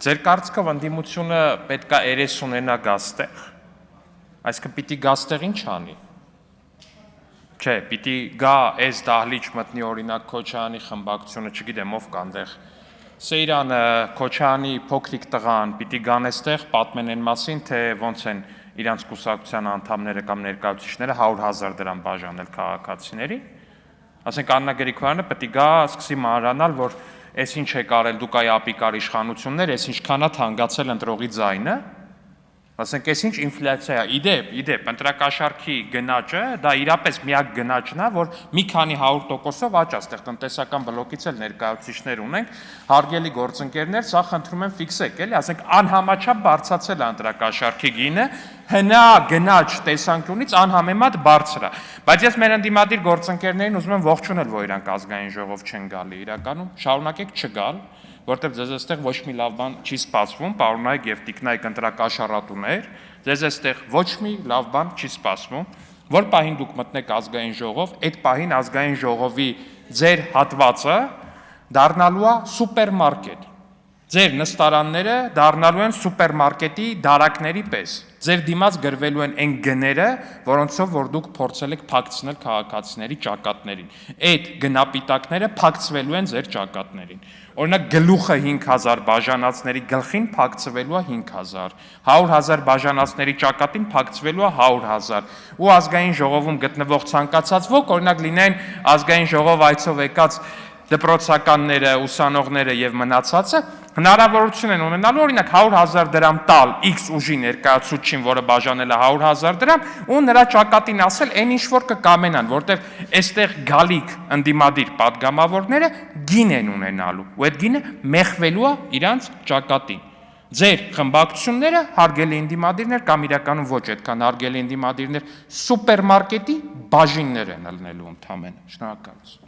Ձեր կարծիքով ընդդիմությունը պետք է երես ունենա գազտեղ, այսինքն պիտի գազտեղ ինչ անի։ Չէ, պիտի գա այս դահլիճ մտնի օրինակ Քոչարյանի խմբակցությունը, չգիտեմ ով կա այնտեղ, Սեյրանը, Քոչարյանի փոքրիկ տղան, պիտի գան այստեղ պատմեն այն մասին, թե ոնց են իրանց կուսակցության անդամները կամ ներկայացուցիչները 100,000 դրամ բաժանել քաղաքացիների, ասենք Աննա Գրիգորյանը պետք է գա սկսի մանրանալ, որ այս ինչ է կարել դուք այ ապիկար իշխանություններ, այս ինչքան է թանկացել ընտրողի ձայնը, ասենք այս ինչ ինֆլյացիա է, իդեպ, ընտրակաշառքի գնաճը, դա իրապես միակ գնաճն է, որ մի քանի 100%-ով աճ է, այստեղ տնտեսական բլոկից էլ ներկայացուցիչներ ունենք, հարգելի գործընկերներ, սա խնդրում եմ ֆիքսեք, էլի, ասենք անհամաչափ բարձրացել է ընտրակաշառքի գինը, հնա գնաճ տեսանկյունից անհամեմատ բարձր է, բայց ես մեր ընդդիմադիր գործընկերներին ուզում եմ ողջունել, որ իրանք ազգային ժողով չեն գալի, իրականում շարունակեք չգալ, որտեղ ձեզ այստեղ ոչ մի լավ բան չի սպասվում, պարոնայք եւ տիկնայք ընտրակաշառատուներ, ձեզ այստեղ ոչ մի լավ բան չի սպասվում, որ պահին դուք մտնեք ազգային ժողով, այդ պահին ազգային ժողովի ձեր հատվածը դառնալու է սուպերմարկետ, ձեր նստարանները դառնալու են սուպերմարկետի դարակների պես, ձեր դիմաց գրվելու են այն գները, որոնցով որ դուք փորձել եք փակցնել քաղաքացիների ճակատներին, այդ գնապիտակները փակցվելու են ձեր ճակատներին, օրինակ գլուխը 5,000 բաժանածների գլխին փակցվելու է 5,000, 100,000 բաժանածների ճակատին փակցվելու է 100,000, ու ազգային ժողովում գտնվող ցանկացած ոք, օրինակ լինեն ազգային ժողով այցով եկած դպրոցականները, ուսանողները եւ մնացածը հնարավորություն են ունենալու օրինակ 100,000 դրամ տալ X ուժի ներկայացուցչին, որը բաժանել է 100,000 դրամ, ու նրա ճակատին ասել այն ինչ որ կկամենան, որտեղ այստեղ գալիք ընդդիմադիր падգամավորները գին են ունենալու, ու այդ գինը մեխվելու է իրանց ճակատին։ Ձեր խմբակցությունները հարգելի ընդդիմադիրներ կամ իրականում ոչ այդքան հարգելի ընդդիմադիրներ սուպերմարկետի բաժիններ են ելնելու ընդամենը։ Շնորհակալություն։